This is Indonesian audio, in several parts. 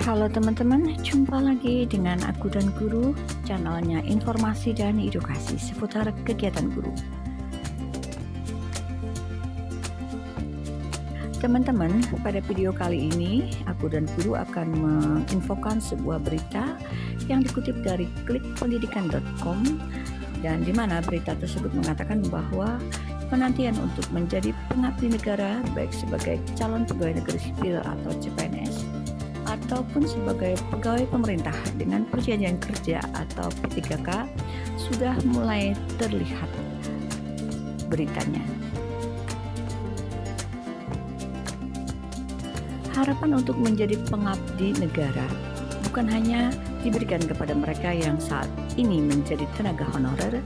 Halo teman-teman, jumpa lagi dengan aku dan guru, channelnya informasi dan edukasi seputar kegiatan guru. Teman-teman, pada video kali ini aku dan guru akan menginfokan sebuah berita yang dikutip dari klikpendidikan.com, dan di mana berita tersebut mengatakan bahwa penantian untuk menjadi pengabdi negara baik sebagai calon pegawai negeri sipil atau CPNS ataupun sebagai pegawai pemerintah dengan perjanjian kerja atau P3K sudah mulai terlihat beritanya. Harapan untuk menjadi pengabdi negara bukan hanya diberikan kepada mereka yang saat ini menjadi tenaga honorer,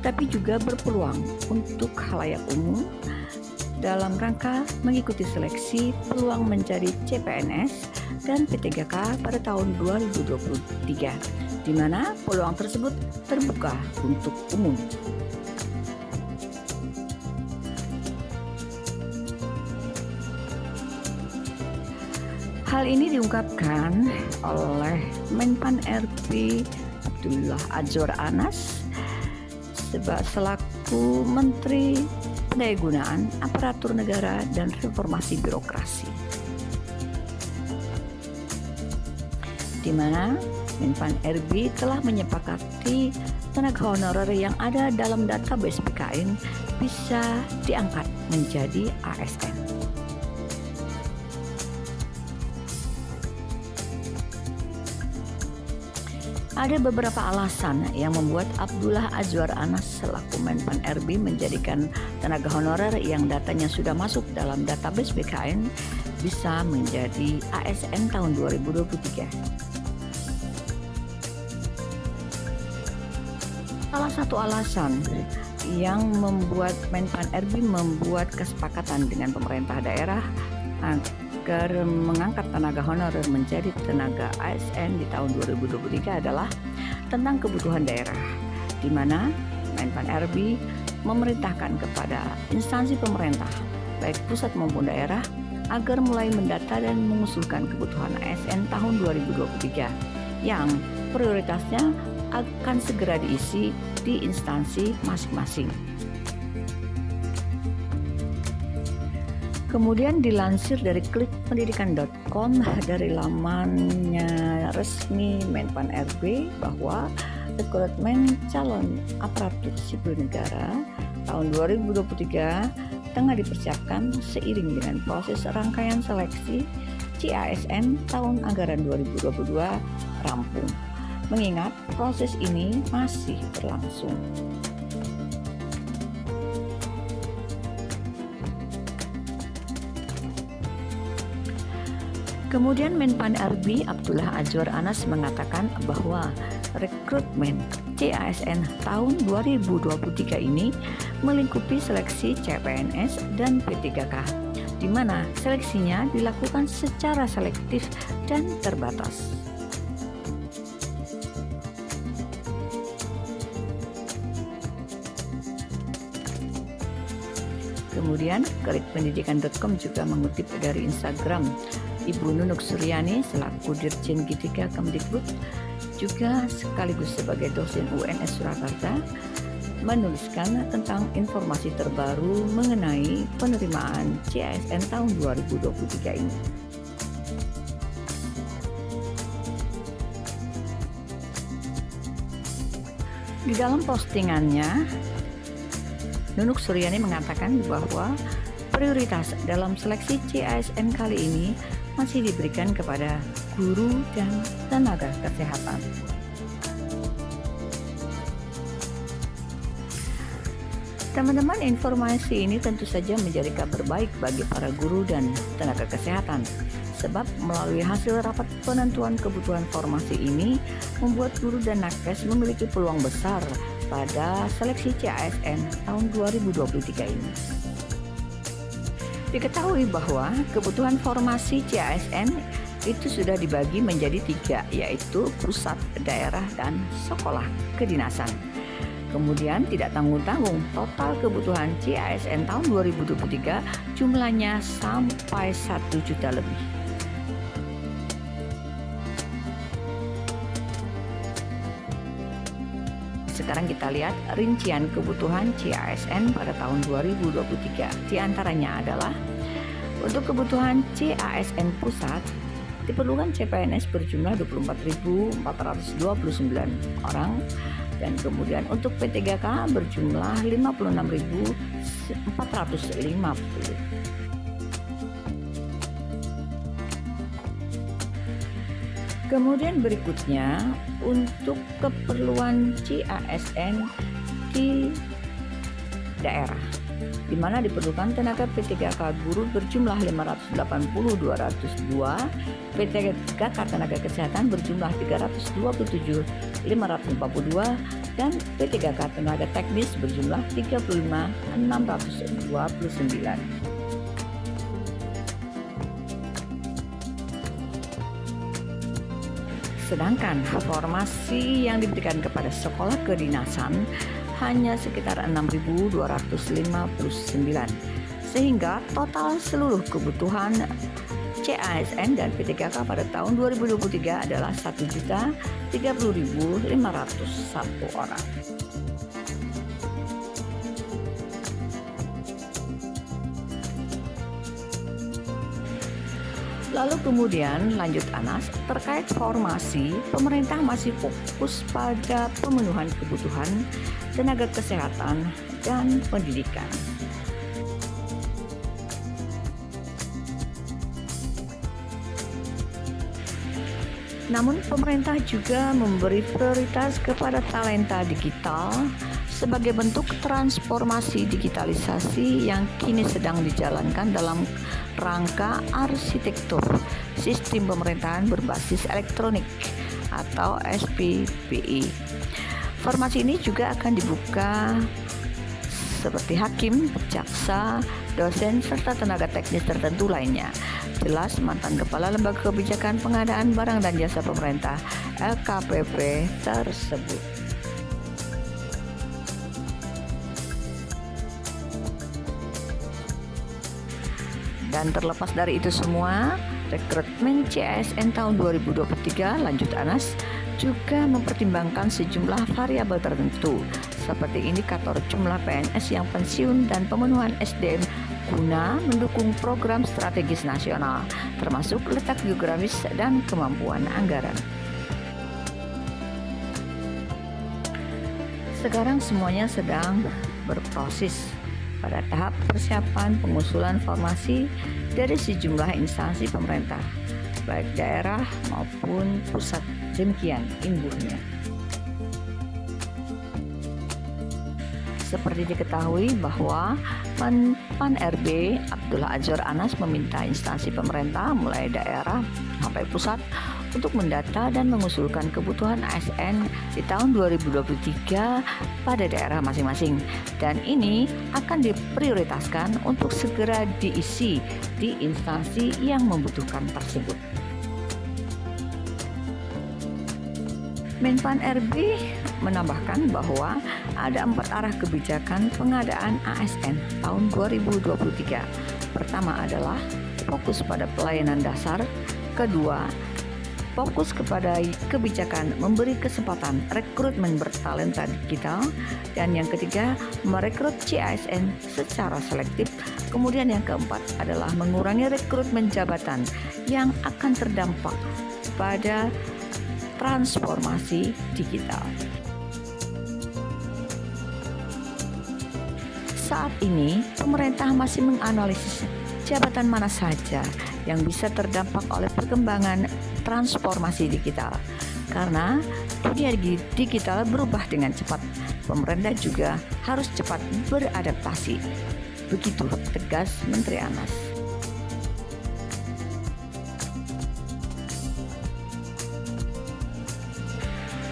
tapi juga berpeluang untuk khalayak umum dalam rangka mengikuti seleksi peluang menjadi CPNS dan P3K pada tahun 2023, di mana peluang tersebut terbuka untuk umum. Hal ini diungkapkan oleh Menpan RB Abdullah Azwar Anas selaku Menteri Pendayagunaan Aparatur Negara dan Reformasi Birokrasi, di mana Menpan RB telah menyepakati tenaga honorer yang ada dalam database BKN bisa diangkat menjadi ASN. Ada beberapa alasan yang membuat Abdullah Azwar Anas selaku Menpan RB menjadikan tenaga honorer yang datanya sudah masuk dalam database BKN bisa menjadi ASN tahun 2023. Salah satu alasan yang membuat Menpan RB membuat kesepakatan dengan pemerintah daerah agar mengangkat tenaga honorer menjadi tenaga ASN di tahun 2023 adalah tentang kebutuhan daerah, di mana Menpan RB memerintahkan kepada instansi pemerintah baik pusat maupun daerah agar mulai mendata dan mengusulkan kebutuhan ASN tahun 2023 yang prioritasnya akan segera diisi di instansi masing-masing. Kemudian dilansir dari klikpendidikan.com dari lamannya resmi Menpan RB bahwa rekrutmen calon aparatur sipil negara tahun 2023 tengah dipersiapkan seiring dengan proses rangkaian seleksi CASN tahun anggaran 2022 rampung. Mengingat proses ini masih berlangsung. Kemudian Menpan RB Abdullah Azwar Anas mengatakan bahwa rekrutmen CASN tahun 2023 ini melingkupi seleksi CPNS dan P3K, di mana seleksinya dilakukan secara selektif dan terbatas. Kemudian klikpendidikan.com juga mengutip dari Instagram Ibu Nunuk Suryani selaku Dirjen G3 Kemdikbud juga sekaligus sebagai dosen UNS Surakarta menuliskan tentang informasi terbaru mengenai penerimaan CASN tahun 2023 ini. Di dalam postingannya, Nunuk Suryani mengatakan bahwa prioritas dalam seleksi CASN kali ini masih diberikan kepada guru dan tenaga kesehatan. Teman-teman, informasi ini tentu saja menjadi kabar baik bagi para guru dan tenaga kesehatan, sebab melalui hasil rapat penentuan kebutuhan formasi ini membuat guru dan nakes memiliki peluang besar pada seleksi CASN tahun 2023 ini. Diketahui bahwa kebutuhan formasi CASN itu sudah dibagi menjadi 3, yaitu pusat, daerah, dan sekolah kedinasan. Kemudian tidak tanggung-tanggung, total kebutuhan CASN tahun 2023 jumlahnya sampai 1 juta lebih. sekarang kita lihat rincian kebutuhan CASN pada tahun 2023. Di antaranya adalah untuk kebutuhan CASN pusat diperlukan CPNS berjumlah 24.429 orang, dan kemudian untuk P3K berjumlah 56.450. Kemudian berikutnya untuk keperluan CASN di daerah, di mana diperlukan tenaga P3K guru berjumlah 580.202, P3K tenaga kesehatan berjumlah 327.542, dan P3K tenaga teknis berjumlah 35.629. Sedangkan formasi yang diberikan kepada sekolah kedinasan hanya sekitar 6.259, sehingga total seluruh kebutuhan CASN dan P3K pada tahun 2023 adalah 1.030.501 orang. Lalu kemudian lanjut Anas, terkait formasi, pemerintah masih fokus pada pemenuhan kebutuhan tenaga kesehatan dan pendidikan. Namun pemerintah juga memberi prioritas kepada talenta digital sebagai bentuk transformasi digitalisasi yang kini sedang dijalankan dalam rangka arsitektur sistem pemerintahan berbasis elektronik atau SPBI. Formasi ini juga akan dibuka seperti hakim, jaksa, dosen, serta tenaga teknis tertentu lainnya. Jelas mantan Kepala Lembaga Kebijakan Pengadaan Barang dan Jasa Pemerintah LKPP tersebut. Dan terlepas dari itu semua, rekrutmen CASN tahun 2023 lanjut Anas juga mempertimbangkan sejumlah variabel tertentu seperti indikator jumlah PNS yang pensiun dan pemenuhan SDM guna mendukung program strategis nasional, termasuk letak geografis dan kemampuan anggaran. Sekarang semuanya sedang berproses pada tahap persiapan pengusulan formasi dari sejumlah instansi pemerintah, baik daerah maupun pusat. Demikian imbuhnya. Seperti diketahui bahwa Menpan RB Abdullah Azwar Anas meminta instansi pemerintah mulai daerah sampai pusat untuk mendata dan mengusulkan kebutuhan ASN di tahun 2023 pada daerah masing-masing, dan ini akan diprioritaskan untuk segera diisi di instansi yang membutuhkan tersebut. Menpan RB menambahkan bahwa ada 4 arah kebijakan pengadaan ASN tahun 2023. Pertama adalah fokus pada pelayanan dasar, kedua fokus kepada kebijakan memberi kesempatan rekrutmen bertalenta digital, dan yang ketiga merekrut CASN secara selektif. Kemudian yang keempat adalah mengurangi rekrutmen jabatan yang akan terdampak pada transformasi digital. Saat ini, pemerintah masih menganalisis jabatan mana saja yang bisa terdampak oleh perkembangan transformasi digital. Karena dunia digital berubah dengan cepat, pemerintah juga harus cepat beradaptasi. Begitu tegas Menteri Anas.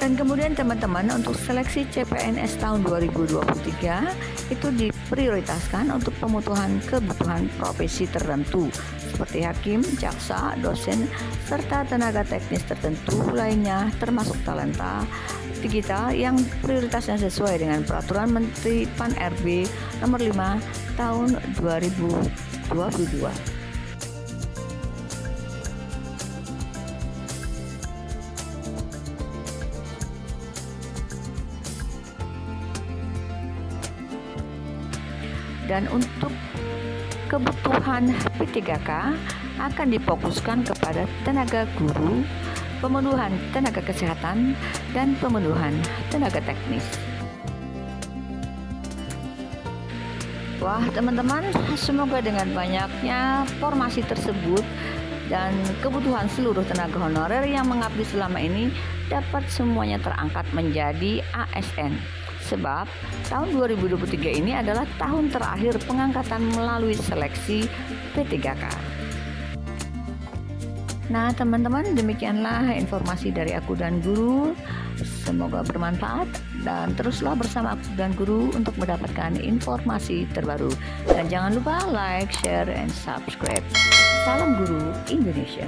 Dan kemudian teman-teman, untuk seleksi CPNS tahun 2023 itu diprioritaskan untuk pemenuhan kebutuhan profesi tertentu seperti hakim, jaksa, dosen, serta tenaga teknis tertentu lainnya, termasuk talenta digital yang prioritasnya sesuai dengan Peraturan Menteri Pan RB nomor 5 tahun 2022. Dan untuk kebutuhan P3K akan difokuskan kepada tenaga guru, pemenuhan tenaga kesehatan, dan pemenuhan tenaga teknis. Wah teman-teman, semoga dengan banyaknya formasi tersebut dan kebutuhan seluruh tenaga honorer yang mengabdi selama ini dapat semuanya terangkat menjadi ASN. Sebab tahun 2023 ini adalah tahun terakhir pengangkatan melalui seleksi P3K. Nah teman-teman, demikianlah informasi dari aku dan guru. Semoga bermanfaat dan teruslah bersama aku dan guru untuk mendapatkan informasi terbaru. Dan jangan lupa like, share, and subscribe. Salam Guru Indonesia.